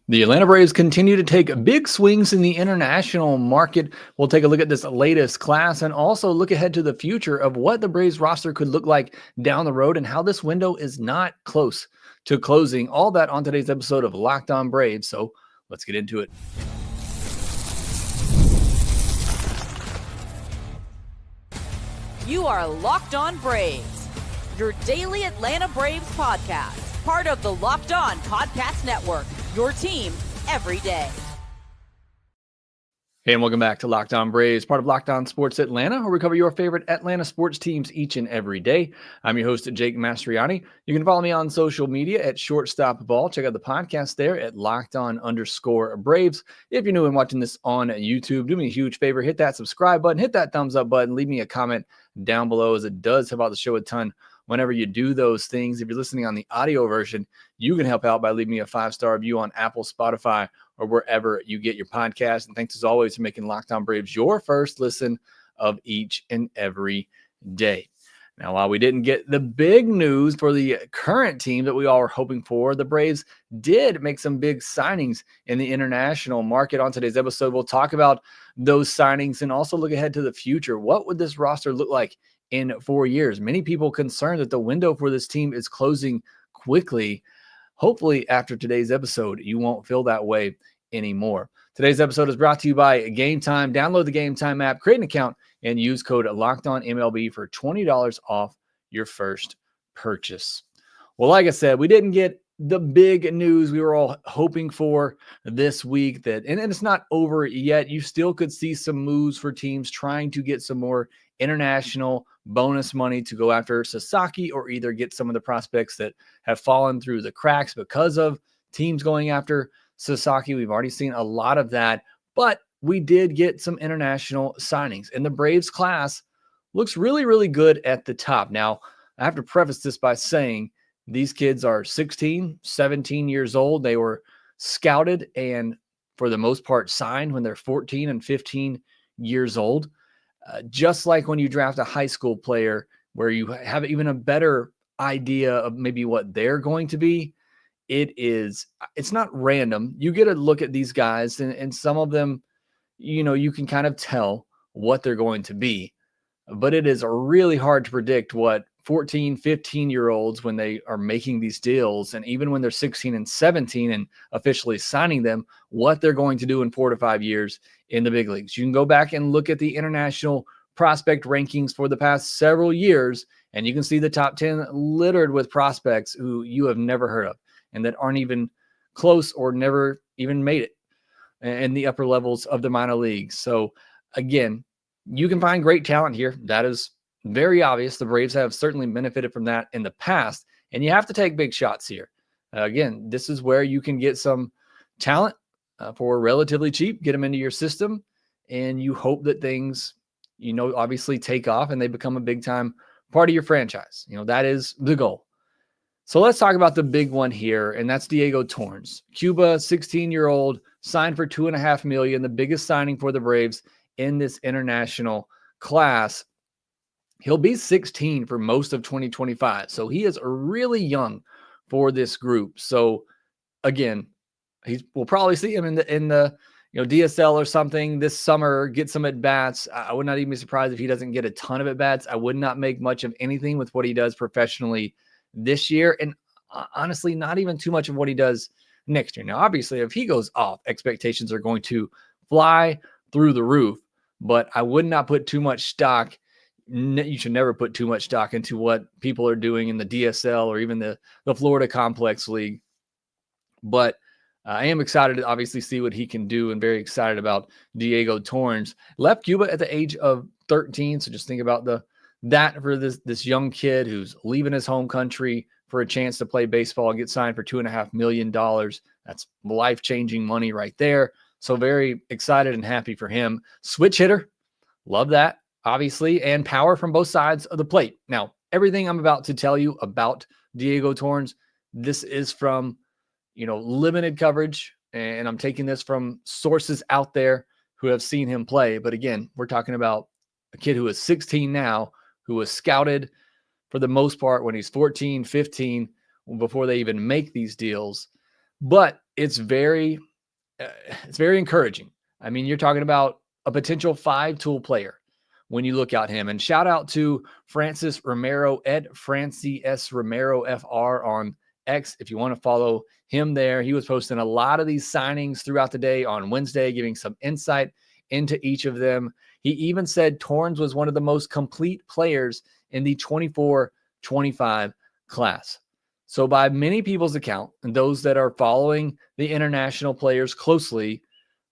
The Atlanta Braves continue to take big swings in the international market. We'll take a look at this latest class and also look ahead to the future of what the Braves roster could look like down the road and how this window is not close to closing. All that on today's episode of Locked On Braves. So let's get into it. You are Locked On Braves, your daily Atlanta Braves podcast, part of the Locked On Podcast Network, your team every day. Hey, and welcome back to Locked On Braves, part of Locked On Sports Atlanta, where we cover your favorite Atlanta sports teams each and every day. I'm your host, Jake Mastriani. You can follow me on social media at Shortstop Ball. Check out the podcast there at LockedOn_Braves. If you're new and watching this on YouTube, do me a huge favor, hit that subscribe button, hit that thumbs up button, leave me a comment down below, as it does help out the show a ton whenever you do those things. If you're listening on the audio version, you can help out by leaving me a 5-star review on Apple, Spotify, or wherever you get your podcast. And thanks as always for making Locked On Braves your first listen of each and every day. Now, while we didn't get the big news for the current team that we all were hoping for, the Braves did make some big signings in the international market. On today's episode, we'll talk about those signings and also look ahead to the future. What would this roster look like in 4 years? Many people concerned that the window for this team is closing quickly. Hopefully, after today's episode, you won't feel that way anymore. Today's episode is brought to you by Gametime. Download the Gametime app, create an account, and use code LOCKEDONMLB for $20 off your first purchase. Well, like I said, we didn't get the big news we were all hoping for this week, and it's not over yet. You still could see some moves for teams trying to get some more international bonus money to go after Sasaki, or either get some of the prospects that have fallen through the cracks because of teams going after Sasaki. We've already seen a lot of that, but we did get some international signings, and the Braves class looks really, really good at the top. Now, I have to preface this by saying these kids are 16, 17 years old. They were scouted and, for the most part, signed when they're 14 and 15 years old. Just like when you draft a high school player, where you have even a better idea of maybe what they're going to be, it's not random. You get a look at these guys, and some of them, you can kind of tell what they're going to be. But it is really hard to predict what 14, 15-year-olds, when they are making these deals, and even when they're 16 and 17 and officially signing them, what they're going to do in 4 to 5 years in the big leagues. You can go back and look at the international prospect rankings for the past several years, and you can see the top 10 littered with prospects who you have never heard of and that aren't even close or never even made it in the upper levels of the minor leagues. So again, you can find great talent here. That is very obvious. The Braves have certainly benefited from that in the past, and you have to take big shots here. Again, this is where you can get some talent for relatively cheap, get them into your system, and you hope that things, obviously take off and they become a big-time part of your franchise. That is the goal. So let's talk about the big one here, and that's Diego Torrens. Cuba, 16-year-old, signed for $2.5 million, the biggest signing for the Braves in this international class. He'll be 16 for most of 2025. So he is really young for this group. So again, we'll probably see him in the DSL or something this summer, get some at bats. I would not even be surprised if he doesn't get a ton of at bats. I would not make much of anything with what he does professionally this year, and honestly, not even too much of what he does next year. Now, obviously, if he goes off, expectations are going to fly through the roof, but I would not put too much stock. You should never put too much stock into what people are doing in the DSL or even the Florida Complex League. But I am excited to obviously see what he can do, and very excited about Diego Torrens. Left Cuba at the age of 13, so just think about that for this young kid who's leaving his home country for a chance to play baseball and get signed for $2.5 million. That's life-changing money right there. So very excited and happy for him. Switch hitter, love that, obviously, and power from both sides of the plate. Now, everything I'm about to tell you about Diego Torrens, this is from limited coverage, and I'm taking this from sources out there who have seen him play. But again, we're talking about a kid who is 16 now, who was scouted for the most part when he's 14, 15, before they even make these deals. But it's very encouraging. I mean, you're talking about a potential 5-tool player when you look at him. And shout out to Francis Romero, Francis Romero FR on X, if you want to follow him there. He was posting a lot of these signings throughout the day on Wednesday, giving some insight into each of them. He even said Torrens was one of the most complete players in the 24-25 class. So by many people's account, and those that are following the international players closely,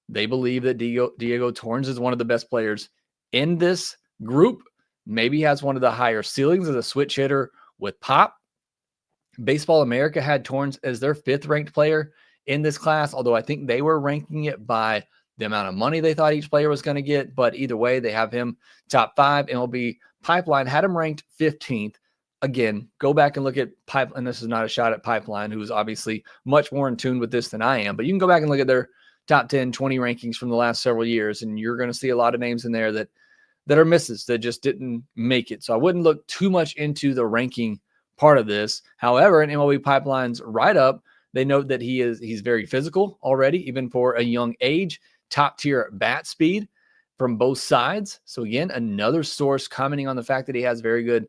they believe that Diego Torrens is one of the best players in this group. Maybe has one of the higher ceilings as a switch hitter with pop. Baseball America had Torrens as their 5th ranked player in this class, although I think they were ranking it by the amount of money they thought each player was going to get. But either way, they have him top 5. MLB Pipeline had him ranked 15th. Again, go back and look at Pipeline. And this is not a shot at Pipeline, who's obviously much more in tune with this than I am. But you can go back and look at their top 10, 20 rankings from the last several years, and you're going to see a lot of names in there that are misses, that just didn't make it. So I wouldn't look too much into the ranking part of this. However, in MLB Pipeline's write-up, they note that he's very physical already, even for a young age, top tier bat speed from both sides. So again, another source commenting on the fact that he has very good,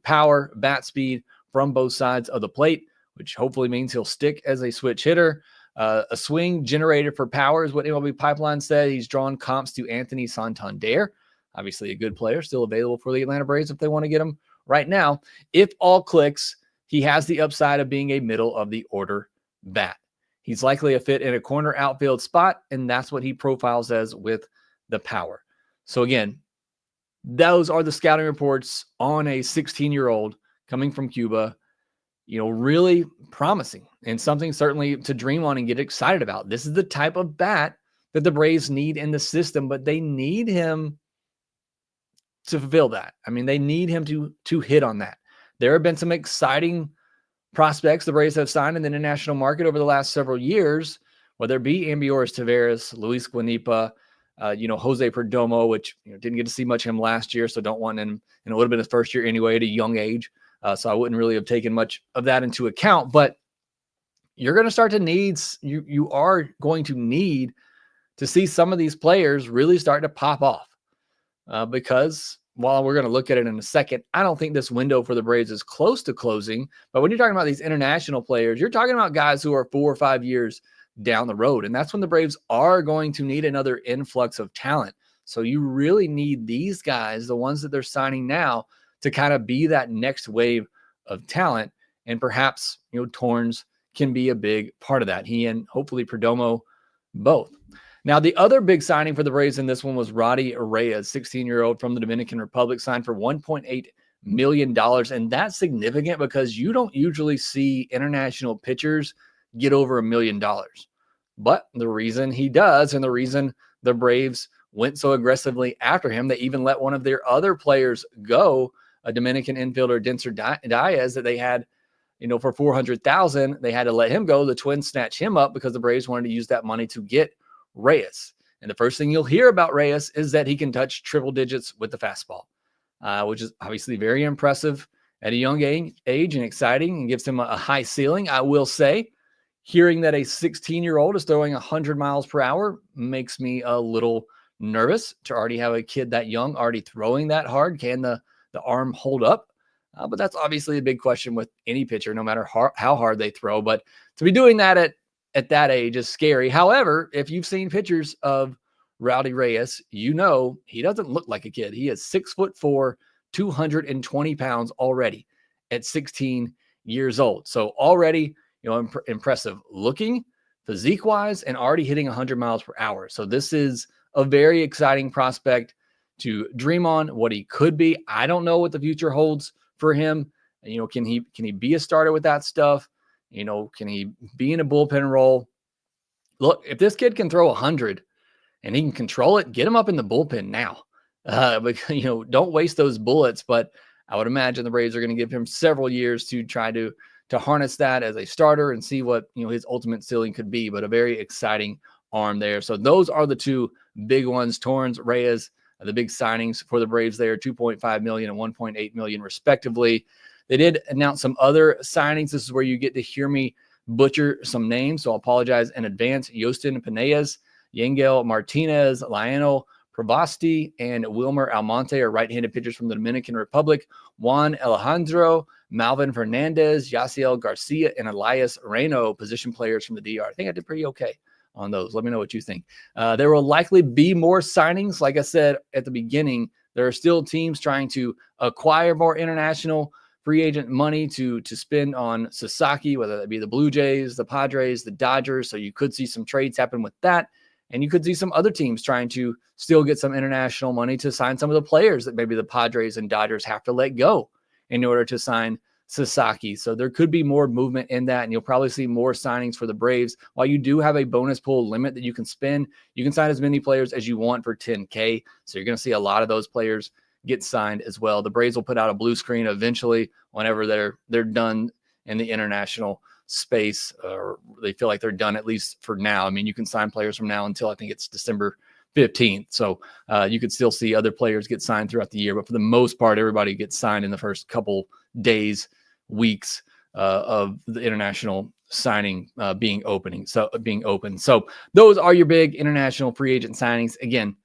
power, bat speed from both sides of the plate, which hopefully means he'll stick as a switch hitter. A swing generator for power is what MLB Pipeline said. He's drawn comps to Anthony Santander, obviously a good player, still available for the Atlanta Braves if they want to get him right now. If all clicks, he has the upside of being a middle of the order bat. He's likely a fit in a corner outfield spot, and that's what he profiles as with the power. So again, those are the scouting reports on a 16-year-old coming from Cuba. Really promising and something certainly to dream on and get excited about. This is the type of bat that the Braves need in the system, but they need him to fulfill that. I mean, they need him to hit on that. There have been some exciting prospects the Braves have signed in the international market over the last several years, whether it be Ambioris Taveras, Luis Guanipa, Jose Perdomo, which didn't get to see much of him last year, so don't want him, and it would have been his first year anyway at a young age. So I wouldn't really have taken much of that into account, but you're going to start to need, you are going to need to see some of these players really start to pop off because while we're going to look at it in a second, I don't think this window for the Braves is close to closing. But when you're talking about these international players, you're talking about guys who are 4 or 5 years down the road. And that's when the Braves are going to need another influx of talent. So you really need these guys, the ones that they're signing now, to kind of be that next wave of talent. And perhaps, Torrens can be a big part of that. He and hopefully Perdomo both. Now, the other big signing for the Braves in this one was Roddy Reyes, 16-year-old from the Dominican Republic, signed for $1.8 million. And that's significant because you don't usually see international pitchers get over $1 million. But the reason he does, and the reason the Braves went so aggressively after him, they even let one of their other players go, a Dominican infielder, Denser Diaz, that they had, for $400,000, they had to let him go. The Twins snatched him up because the Braves wanted to use that money to get Reyes. And the first thing you'll hear about Reyes is that he can touch triple digits with the fastball, which is obviously very impressive at a young age and exciting and gives him a high ceiling. I will say, hearing that a 16-year-old is throwing 100 miles per hour makes me a little nervous to already have a kid that young already throwing that hard. Can the arm hold up? But that's obviously a big question with any pitcher, no matter how hard they throw. But to be doing that at that age is scary. However, if you've seen pictures of Rowdy Reyes, he doesn't look like a kid. He is 6'4", 220 pounds already at 16 years old. So already, impressive looking, physique-wise, and already hitting 100 miles per hour. So this is a very exciting prospect to dream on what he could be. I don't know what the future holds for him. Can he be a starter with that stuff? Can he be in a bullpen role? Look, if this kid can throw 100 and he can control it, get him up in the bullpen now. But don't waste those bullets. But I would imagine the Braves are going to give him several years to try to harness that as a starter and see what his ultimate ceiling could be. But a very exciting arm there. So those are the two big ones. Torrens, Reyes, the big signings for the Braves there, $2.5 million and $1.8 million respectively. They did announce some other signings. This is where you get to hear me butcher some names, so I'll apologize in advance. Yostin Penez, Yangel Martinez, Lionel Pravasti, and Wilmer Almonte are right-handed pitchers from the Dominican Republic. Juan Alejandro, Malvin Fernandez, Yasiel Garcia, and Elias Reno, position players from the DR. I think I did pretty okay on those. Let me know what you think. There will likely be more signings. Like I said at the beginning, there are still teams trying to acquire more international free agent money to spend on Sasaki, whether that be the Blue Jays, the Padres, the Dodgers. So you could see some trades happen with that. And you could see some other teams trying to still get some international money to sign some of the players that maybe the Padres and Dodgers have to let go in order to sign Sasaki. So there could be more movement in that, and you'll probably see more signings for the Braves. While you do have a bonus pool limit that you can spend, you can sign as many players as you want for $10K. So you're going to see a lot of those players get signed as well. The Braves will put out a blue screen eventually whenever they're done in the international space, or they feel like they're done, at least for now. I mean, you can sign players from now until I think it's December 15th. So you could still see other players get signed throughout the year, but for the most part, everybody gets signed in the first couple days, weeks of the international signing being open. So those are your big international free agent signings. Again,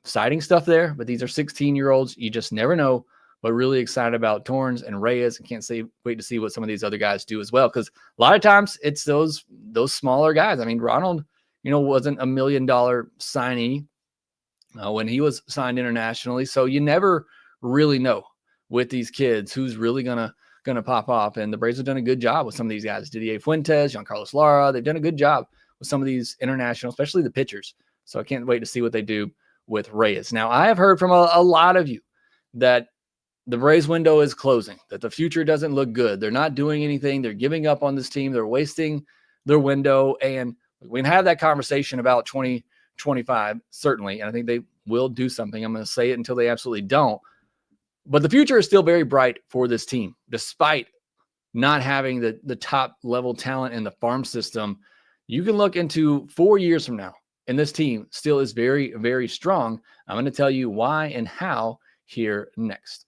exciting stuff there, but these are 16-year-olds. You just never know. But really excited about Torrens and Reyes, and can't wait to see what some of these other guys do as well. Because a lot of times it's those smaller guys. I mean, Ronald, wasn't $1 million signee when he was signed internationally. So you never really know with these kids who's really gonna pop off. And the Braves have done a good job with some of these guys. Didier Fuentes, Giancarlos Lara. They've done a good job with some of these international, especially the pitchers. So I can't wait to see what they do with Reyes. Now, I have heard from a lot of you that the Braves window is closing, that the future doesn't look good. They're not doing anything. They're giving up on this team. They're wasting their window. And we can have that conversation about 2025, certainly. And I think they will do something. I'm going to say it until they absolutely don't. But the future is still very bright for this team, despite not having the top level talent in the farm system. You can look into 4 years from now, and this team still is very, very strong. I'm going to tell you why and how here next.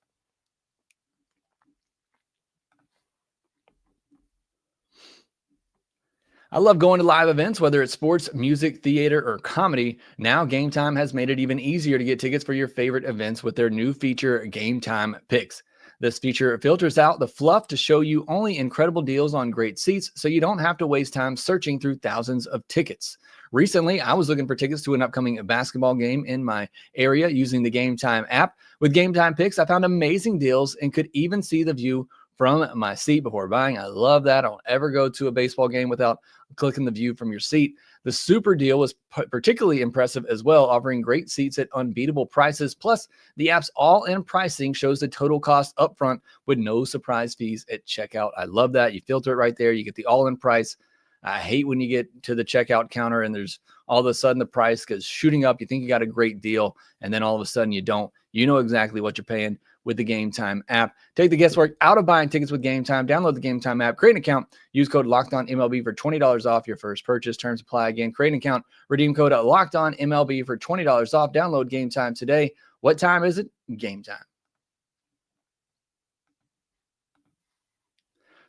I love going to live events, whether it's sports, music, theater, or comedy. Now, Gametime has made it even easier to get tickets for your favorite events with their new feature, Gametime Picks. This feature filters out the fluff to show you only incredible deals on great seats, so you don't have to waste time searching through thousands of tickets. Recently, I was looking for tickets to an upcoming basketball game in my area using the Gametime app. With Gametime Picks, I found amazing deals and could even see the view from my seat before buying. I love that. I don't ever go to a baseball game without clicking the view from your seat. The super deal was particularly impressive as well, offering great seats at unbeatable prices. Plus, the app's all-in pricing shows the total cost upfront with no surprise fees at checkout. I love that. You filter it right there. You get the all-in price. I hate when you get to the checkout counter and there's all of a sudden the price goes shooting up. You think you got a great deal, and then all of a sudden you don't. You know exactly what you're paying with the Gametime app. Take the guesswork out of buying tickets with Gametime. Download the Gametime app, create an account, use code LOCKEDONMLB for $20 off your first purchase. Terms apply again. Create an account, redeem code LOCKEDONMLB for $20 off. Download Gametime today. What time is it? Gametime.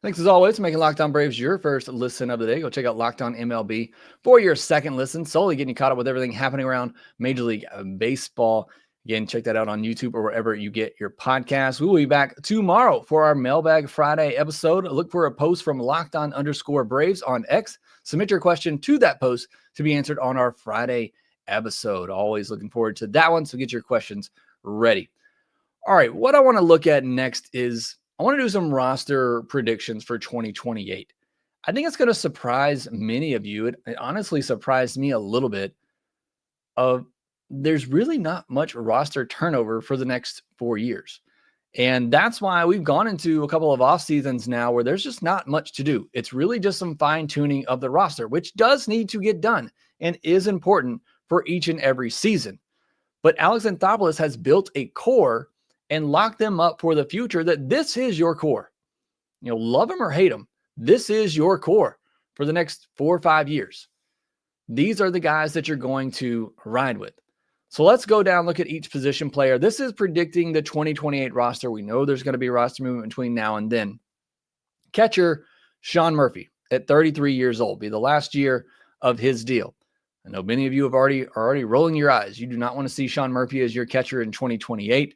Thanks as always for making Locked On Braves your first listen of the day. Go check out Locked On MLB for your second listen, solely getting you caught up with everything happening around Major League Baseball. Again, check that out on YouTube or wherever you get your podcasts. We will be back tomorrow for our Mailbag Friday episode. Look for a post from LockedOn_Braves on X. Submit your question to that post to be answered on our Friday episode. Always looking forward to that one, so get your questions ready. All right, what I want to look at next is I want to do some roster predictions for 2028. I think it's going to surprise many of you. It honestly surprised me a little bit. There's really not much roster turnover for the next 4 years. And that's why we've gone into a couple of off seasons now where there's just not much to do. It's really just some fine tuning of the roster, which does need to get done and is important for each and every season. But Alex Anthopoulos has built a core and locked them up for the future that this is your core. Love them or hate them, this is your core for the next 4 or 5 years. These are the guys that you're going to ride with. So let's go down, look at each position player. This is predicting the 2028 roster. We know there's going to be roster movement between now and then. Catcher, Sean Murphy. at 33 years old, be the last year of his deal. I know many of you are already rolling your eyes. You do not want to see Sean Murphy as your catcher in 2028.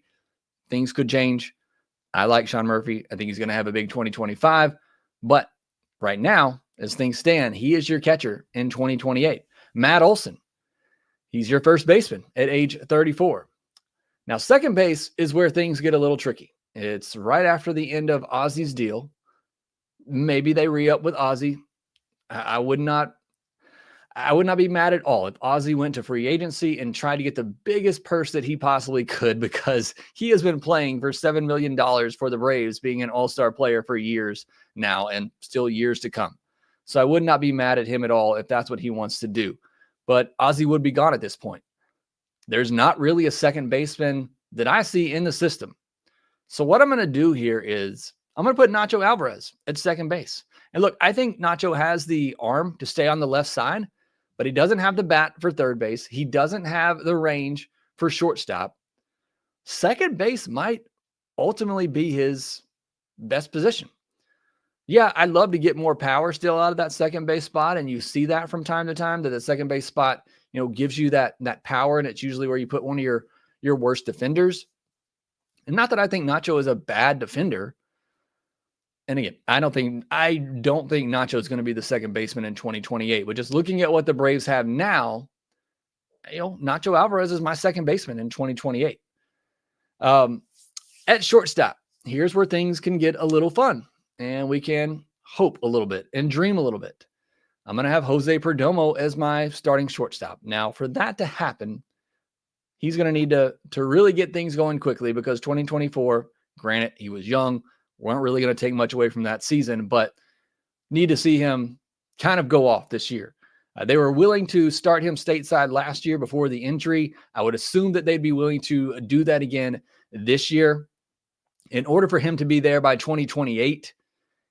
Things could change. I like Sean Murphy. I think he's going to have a big 2025. But right now, as things stand, he is your catcher in 2028. Matt Olson, he's your first baseman at age 34. Now, second base is where things get a little tricky. It's right after the end of Ozzy's deal. Maybe they re-up with Ozzy. I would not be mad at all if Ozzy went to free agency and tried to get the biggest purse that he possibly could, because he has been playing for $7 million for the Braves, being an all-star player for years now and still years to come. So I would not be mad at him at all if that's what he wants to do. But Ozzy would be gone at this point. There's not really a second baseman that I see in the system. So what I'm going to do here is I'm going to put Nacho Alvarez at second base. And look, I think Nacho has the arm to stay on the left side, but he doesn't have the bat for third base. He doesn't have the range for shortstop. Second base might ultimately be his best position. Yeah, I'd love to get more power still out of that second base spot, and you see that from time to time, that the second base spot, gives you that power, and it's usually where you put one of your worst defenders. And not that I think Nacho is a bad defender. And again, I don't think Nacho is going to be the second baseman in 2028. But just looking at what the Braves have now, Nacho Alvarez is my second baseman in 2028. At shortstop, here's where things can get a little fun, and we can hope a little bit and dream a little bit. I'm going to have Jose Perdomo as my starting shortstop. Now, for that to happen, he's going to need to really get things going quickly, because 2024, granted, he was young, weren't really going to take much away from that season, but need to see him kind of go off this year. They were willing to start him stateside last year before the injury. I would assume that they'd be willing to do that again this year. In order for him to be there by 2028,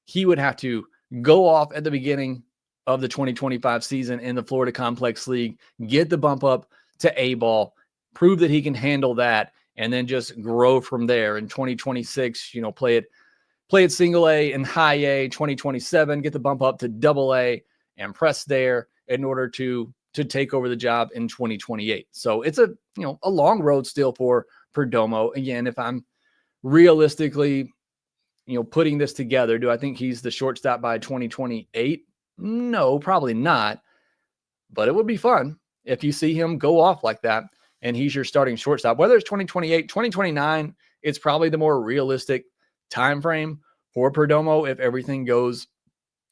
he would have to go off at the beginning of the 2025 season in the Florida Complex League, get the bump up to A-ball, prove that he can handle that, and then just grow from there. In 2026, play it single A and high A. 2027, get the bump up to double A and press there in order to take over the job in 2028. So it's a long road still for Perdomo. Again, if I'm realistically, putting this together, do I think he's the shortstop by 2028? No, probably not. But it would be fun if you see him go off like that and he's your starting shortstop. Whether it's 2028, 2029, it's probably the more realistic time frame for Perdomo if everything goes,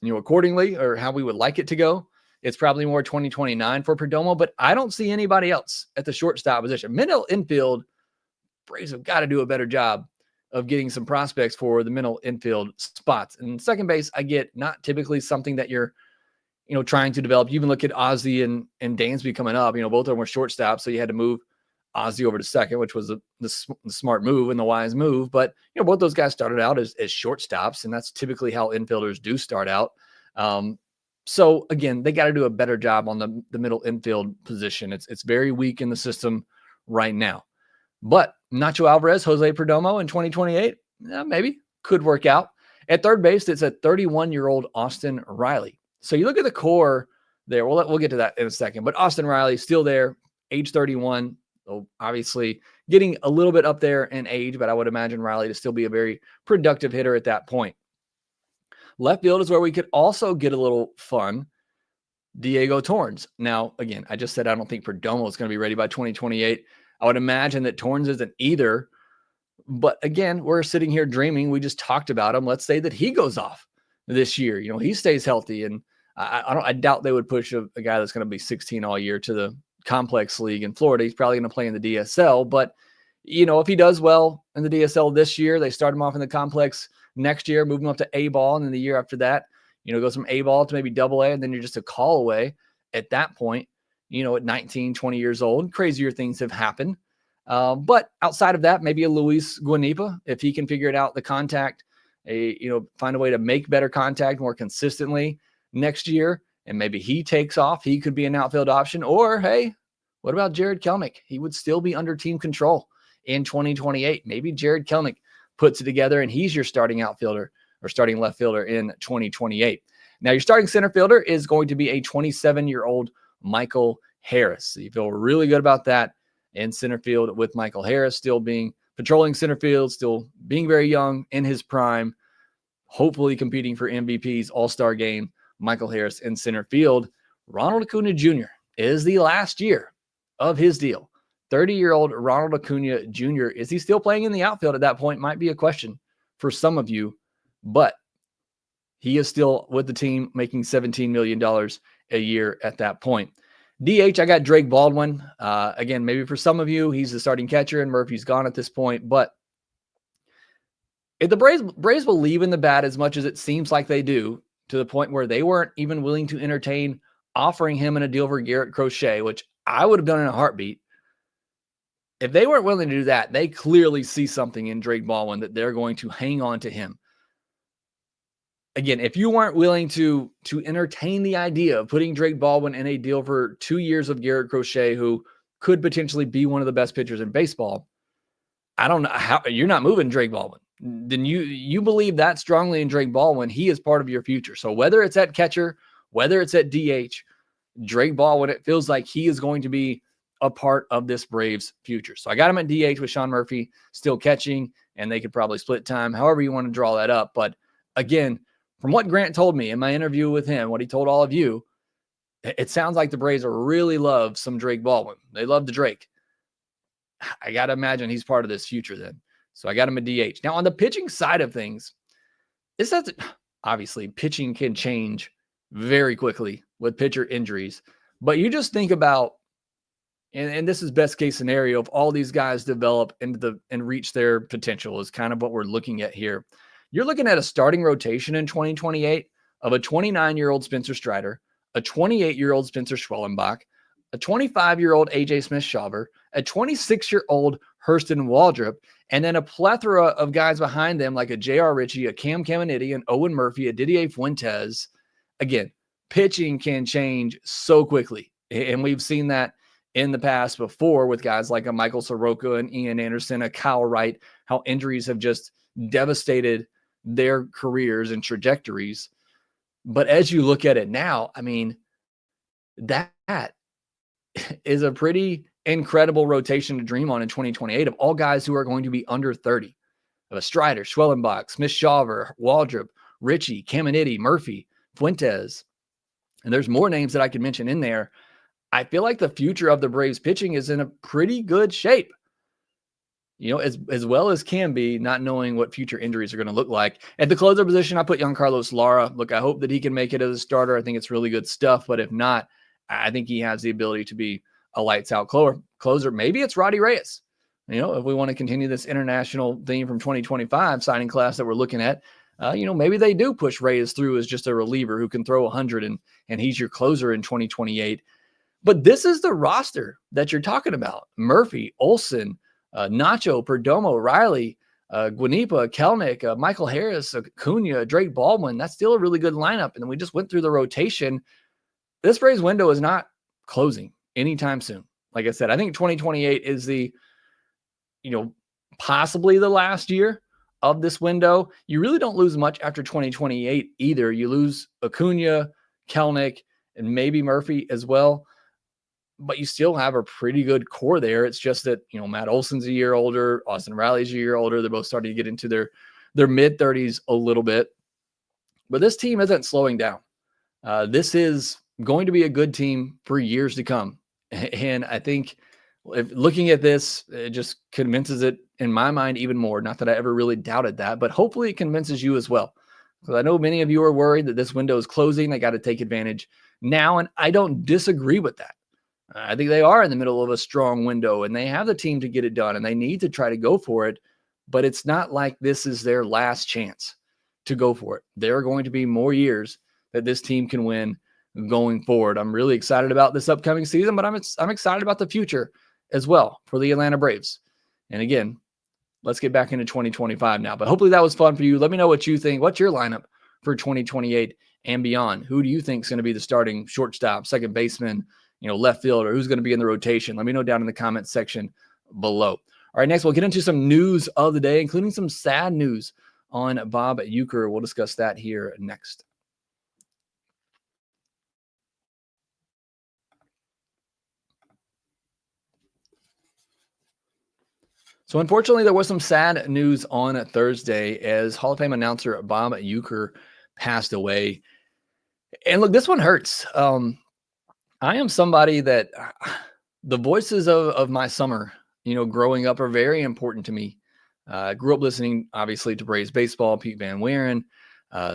accordingly, or how we would like it to go. It's probably more 2029 for Perdomo, but I don't see anybody else at the shortstop position. Middle infield, Braves have got to do a better job of getting some prospects for the middle infield spots. And second base, I get, not typically something that you're, trying to develop. You even look at Ozzy and Dansby coming up, both of them were shortstops. So you had to move Ozzy over to second, which was the smart move and the wise move. But, both those guys started out as shortstops, and that's typically how infielders do start out. So again, they got to do a better job on the middle infield position. It's very weak in the system right now. But Nacho Alvarez, Jose Perdomo in 2028, maybe could work out. At third base, it's a 31-year-old Austin Riley. So you look at the core there. We'll get to that in a second. But Austin Riley still there, age 31. So obviously getting a little bit up there in age, but I would imagine Riley to still be a very productive hitter at that point. Left field is where we could also get a little fun. Diego Torrens. Now, again, I just said I don't think Perdomo is going to be ready by 2028. I would imagine that Torrens isn't either. But again, we're sitting here dreaming. We just talked about him. Let's say that he goes off this year. He stays healthy. And I doubt they would push a guy that's going to be 16 all year to the complex league in Florida. He's probably going to play in the DSL. But, if he does well in the DSL this year, they start him off in the complex next year, move him up to A-ball. And then the year after that, goes from A-ball to maybe double A. And then you're just a call away at that point. At 19, 20 years old, crazier things have happened. But outside of that, maybe a Luis Guanipa, if he can figure it out, the contact, find a way to make better contact more consistently next year. And maybe he takes off. He could be an outfield option. Or, hey, what about Jared Kelnick? He would still be under team control in 2028. Maybe Jared Kelnick puts it together and he's your starting outfielder or starting left fielder in 2028. Now, your starting center fielder is going to be a 27-year-old Michael Harris. So you feel really good about that in center field with Michael Harris still being patrolling center field, still being very young in his prime, hopefully competing for MVP's All-Star game. Michael Harris in center field. Ronald Acuna Jr. is the last year of his deal. 30-year-old Ronald Acuna Jr. Is he still playing in the outfield at that point? Might be a question for some of you, but he is still with the team making $17 million a year at that point. DH, I got Drake Baldwin. Again, maybe for some of you, he's the starting catcher and Murphy's gone at this point. But if the Braves believe in the bat as much as it seems like they do, to the point where they weren't even willing to entertain offering him in a deal for Garrett Crochet, which I would have done in a heartbeat. If they weren't willing to do that, they clearly see something in Drake Baldwin that they're going to hang on to him. Again, if you weren't willing to entertain the idea of putting Drake Baldwin in a deal for 2 years of Garrett Crochet, who could potentially be one of the best pitchers in baseball, I don't know how you're not moving Drake Baldwin. Then you believe that strongly in Drake Baldwin. He is part of your future. So whether it's at catcher, whether it's at DH, Drake Baldwin, it feels like he is going to be a part of this Braves future. So I got him at DH with Sean Murphy still catching, and they could probably split time, however you want to draw that up. But again, from what Grant told me in my interview with him, what he told all of you, it sounds like the Braves really love some Drake Baldwin. They love the Drake. I got to imagine he's part of this future then. So I got him a DH. Now, on the pitching side of things, obviously pitching can change very quickly with pitcher injuries. But you just think about, and this is best case scenario, if all these guys develop and reach their potential is kind of what we're looking at here. You're looking at a starting rotation in 2028 of a 29-year-old Spencer Strider, a 28-year-old Spencer Schwellenbach, a 25-year-old A.J. Smith-Shawver, a 26-year-old Hurston Waldrop, and then a plethora of guys behind them like a J.R. Ritchie, a Cam Caminiti, an Owen Murphy, a Didier Fuentes. Again, pitching can change so quickly, and we've seen that in the past before with guys like a Michael Soroka and Ian Anderson, a Kyle Wright, how injuries have just devastated their careers and trajectories. But as you look at it now, I mean, that is a pretty incredible rotation to dream on in 2028 of all guys who are going to be under 30. Of a Strider, Schwellenbach, Smith-Shawver, Waldrop, Ritchie, Caminiti, Murphy, Fuentes. And there's more names that I could mention in there. I feel like the future of the Braves pitching is in a pretty good shape. You know, as well as can be, not knowing what future injuries are going to look like. At the closer position, I put Giancarlo Lara. Look, I hope that he can make it as a starter. I think it's really good stuff. But if not, I think he has the ability to be a lights-out closer. Maybe it's Roddy Reyes. You know, if we want to continue this international theme from 2025 signing class that we're looking at, maybe they do push Reyes through as just a reliever who can throw 100 and he's your closer in 2028. But this is the roster that you're talking about. Murphy, Olsen, Nacho, Perdomo, Riley, Guanipa, Kelnick, Michael Harris, Acuna, Drake Baldwin. That's still a really good lineup. And then we just went through the rotation. This Braves window is not closing anytime soon. Like I said, I think 2028 is possibly the last year of this window. You really don't lose much after 2028 either. You lose Acuna, Kelnick, and maybe Murphy as well. But you still have a pretty good core there. It's just that, Matt Olson's a year older. Austin Riley's a year older. They're both starting to get into their mid-30s a little bit. But this team isn't slowing down. This is going to be a good team for years to come. And I think if looking at this, it just convinces it in my mind even more. Not that I ever really doubted that, but hopefully it convinces you as well. Because I know many of you are worried that this window is closing. They got to take advantage now. And I don't disagree with that. I think they are in the middle of a strong window and they have the team to get it done and they need to try to go for it. But it's not like this is their last chance to go for it. There are going to be more years that this team can win going forward. I'm really excited about this upcoming season, but I'm excited about the future as well for the Atlanta Braves. And again, let's get back into 2025 now. But hopefully that was fun for you. Let me know what you think. What's your lineup for 2028 and beyond? Who do you think is going to be the starting shortstop, second baseman, left fielder? Who's going to be in the rotation? Let me know down in the comments section below. All right, next we'll get into some news of the day, including some sad news on Bob Uecker. We'll discuss that here next. So unfortunately, there was some sad news on Thursday as Hall of Fame announcer Bob Uecker passed away. And look, this one hurts. I am somebody that the voices of my summer, growing up are very important to me. I grew up listening, obviously, to Braves baseball, Pete Van Wieren,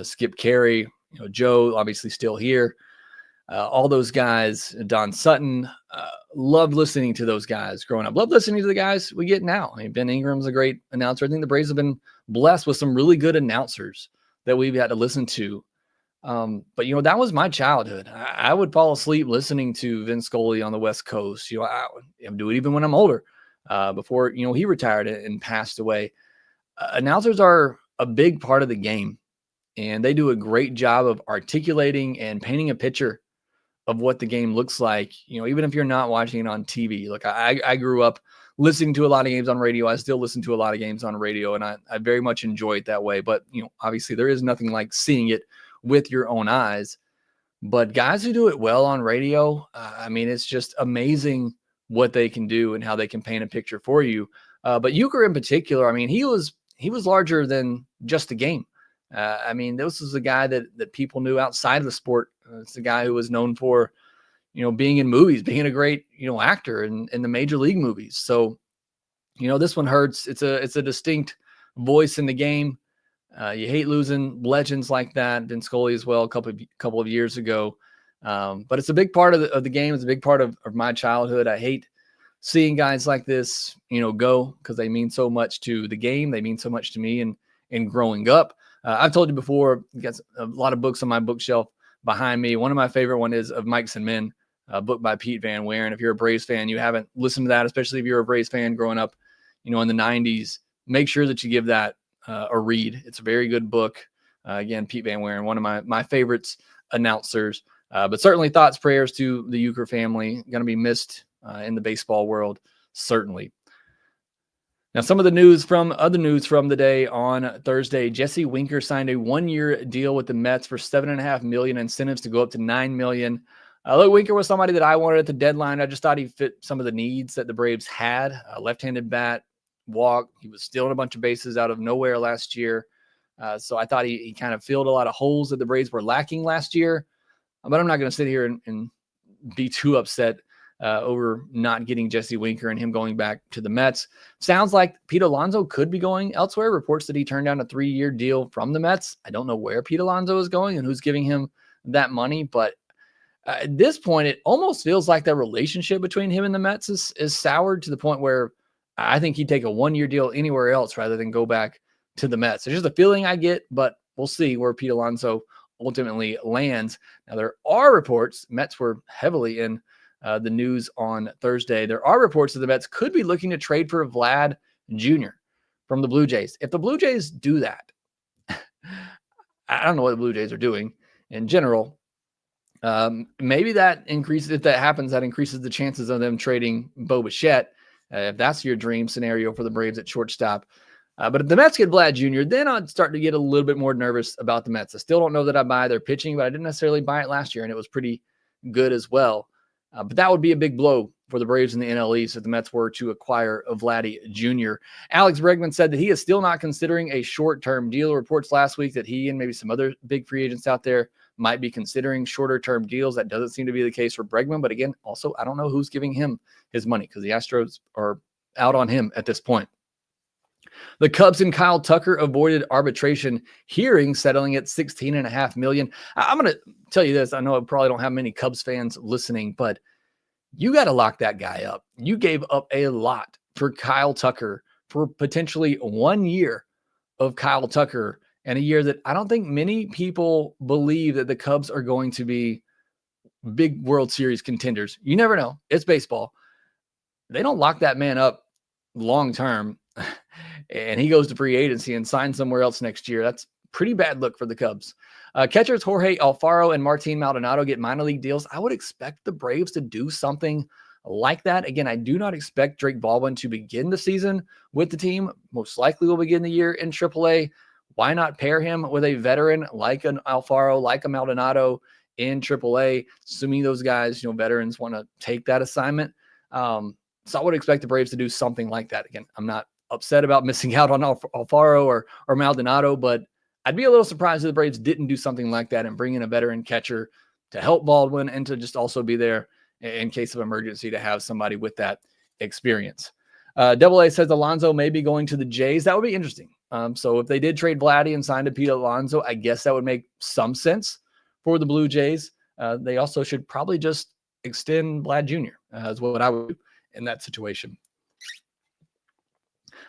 Skip Carey, Joe, obviously still here. All those guys, Don Sutton, loved listening to those guys growing up. Loved listening to the guys we get now. I mean, Ben Ingram's a great announcer. I think the Braves have been blessed with some really good announcers that we've had to listen to. But that was my childhood. I would fall asleep listening to Vince Scully on the West Coast. I do it even when I'm older, before, he retired and passed away. Announcers are a big part of the game, and they do a great job of articulating and painting a picture of what the game looks like, even if you're not watching it on TV. Look, I grew up listening to a lot of games on radio. I still listen to a lot of games on radio, and I very much enjoy it that way. But, obviously there is nothing like seeing it with your own eyes. But guys who do it well on radio, it's just amazing what they can do and how they can paint a picture for you. But Uecker in particular, he was larger than just a game. This was a guy that people knew outside of the sport. It's a guy who was known for, being in movies, being a great, actor in the major league movies. So, this one hurts. It's a distinct voice in the game. You hate losing legends like that. Vince Scully as well, a couple of years ago. But it's a big part of the game. It's a big part of my childhood. I hate seeing guys like this, go, because they mean so much to the game. They mean so much to me and growing up. I've told you before, got a lot of books on my bookshelf behind me. One of my favorite one is Of Mics and Men, a book by Pete Van Wieren. If you're a Braves fan, you haven't listened to that, especially if you're a Braves fan growing up, in the 90s, make sure that you give that a read. It's a very good book. Again, Pete Van Wieren, one of my favorites announcers. But certainly thoughts, prayers to the Uecker family. Going to be missed in the baseball world, certainly. Now, some of the other news from the day on Thursday: Jesse Winker signed a 1-year deal with the Mets for $7.5 million, incentives to go up to $9 million. Look, Winker was somebody that I wanted at the deadline. I just thought he fit some of the needs that the Braves had. Left-handed bat, walk. He was stealing a bunch of bases out of nowhere last year. So I thought he kind of filled a lot of holes that the Braves were lacking last year. But I'm not going to sit here and be too upset over not getting Jesse Winker and him going back to the Mets. Sounds like Pete Alonso could be going elsewhere. Reports that he turned down a 3-year deal from the Mets. I don't know where Pete Alonso is going and who's giving him that money, but at this point, it almost feels like that relationship between him and the Mets is soured to the point where I think he'd take a 1-year deal anywhere else rather than go back to the Mets. It's just a feeling I get, but we'll see where Pete Alonso ultimately lands. Now, there are reports, Mets were heavily in the news on Thursday. There are reports that the Mets could be looking to trade for Vlad Jr. from the Blue Jays. If the Blue Jays do that, I don't know what the Blue Jays are doing in general. Maybe that increases, if that happens, that increases the chances of them trading Bo Bichette, if that's your dream scenario for the Braves at shortstop. But if the Mets get Vlad Jr., then I'd start to get a little bit more nervous about the Mets. I still don't know that I buy their pitching, but I didn't necessarily buy it last year, and it was pretty good as well. But that would be a big blow for the Braves in the NL East if the Mets were to acquire Vladdy Jr. Alex Bregman said that he is still not considering a short-term deal. Reports last week that he and maybe some other big free agents out there might be considering shorter-term deals. That doesn't seem to be the case for Bregman. But again, also, I don't know who's giving him his money because the Astros are out on him at this point. The Cubs and Kyle Tucker avoided arbitration hearing, settling at $16.5 million. I'm going to tell you this. I know I probably don't have many Cubs fans listening, but you got to lock that guy up. You gave up a lot for Kyle Tucker, for potentially 1 year of Kyle Tucker, and a year that I don't think many people believe that the Cubs are going to be big World Series contenders. You never know. It's baseball. They don't lock that man up long term and he goes to free agency and signs somewhere else next year. That's pretty bad look for the Cubs. Catchers Jorge Alfaro and Martin Maldonado get minor league deals. I would expect the Braves to do something like that. Again, I do not expect Drake Baldwin to begin the season with the team. Most likely will begin the year in AAA. Why not pair him with a veteran like an Alfaro, like a Maldonado in AAA, assuming those guys, veterans want to take that assignment. So I would expect the Braves to do something like that. Again, I'm not upset about missing out on Alfaro or Maldonado, but I'd be a little surprised if the Braves didn't do something like that and bring in a veteran catcher to help Baldwin and to just also be there in case of emergency to have somebody with that experience. Double A says Alonso may be going to the Jays. That would be interesting. So if they did trade Vladdy and signed a Pete Alonso, I guess that would make some sense for the Blue Jays. They also should probably just extend Vlad Jr. Is what I would do in that situation.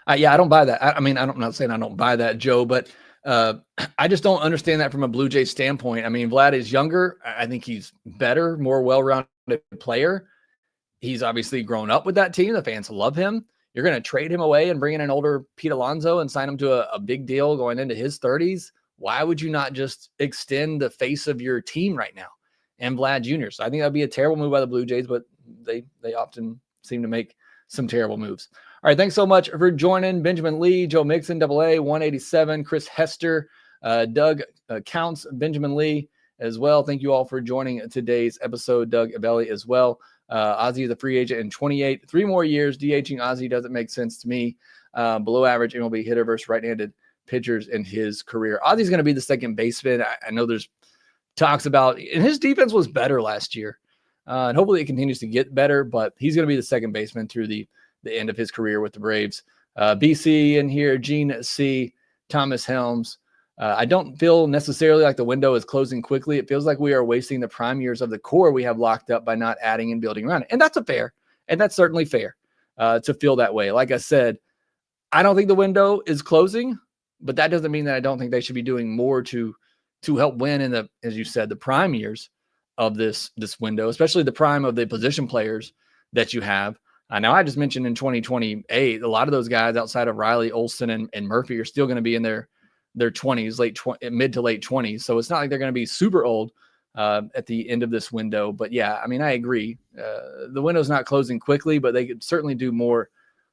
I don't buy that. I'm not saying I don't buy that, Joe, but I just don't understand that from a Blue Jays standpoint. I mean, Vlad is younger. I think he's better, more well-rounded player. He's obviously grown up with that team. The fans love him. You're going to trade him away and bring in an older Pete Alonso and sign him to a big deal going into his 30s. Why would you not just extend the face of your team right now and Vlad Jr.? So I think that'd be a terrible move by the Blue Jays, but they often seem to make some terrible moves. All right, thanks so much for joining. Benjamin Lee, Joe Mixon, AA 187, Chris Hester, Doug Counts, Benjamin Lee as well. Thank you all for joining today's episode. Doug Abelli as well. Ozzie is a free agent in 28. 3 more years. DHing Ozzie doesn't make sense to me. Below average MLB hitter versus right-handed pitchers in his career. Ozzie's going to be the second baseman. I know there's talks about, and his defense was better last year. And hopefully it continues to get better, but he's going to be the second baseman through the end of his career with the Braves. BC in here, Gene C, Thomas Helms. I don't feel necessarily like the window is closing quickly. It feels like we are wasting the prime years of the core we have locked up by not adding and building around it. And that's certainly fair to feel that way. Like I said, I don't think the window is closing, but that doesn't mean that I don't think they should be doing more to help win in the, as you said, the prime years of this window, especially the prime of the position players that you have. Now, I just mentioned in 2028, a lot of those guys outside of Riley, Olsen, and Murphy are still going to be in their 20s, mid to late 20s. So it's not like they're going to be super old at the end of this window. But yeah, I mean, I agree. The window's not closing quickly, but they could certainly do more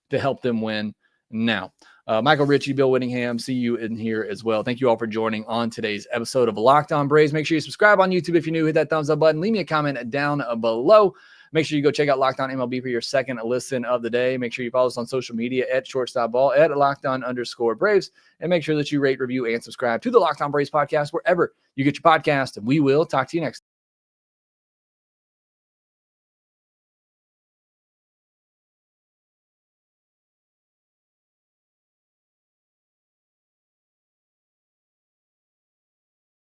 to help them win now. Michael Ritchie, Bill Whittingham, see you in here as well. Thank you all for joining on today's episode of Locked On Braves. Make sure you subscribe on YouTube if you're new. Hit that thumbs up button. Leave me a comment down below. Make sure you go check out Locked On MLB for your second listen of the day. Make sure you follow us on social media at @shortstopball, at @LockedOn_Braves, and make sure that you rate, review, and subscribe to the Locked On Braves podcast wherever you get your podcast. And we will talk to you next time.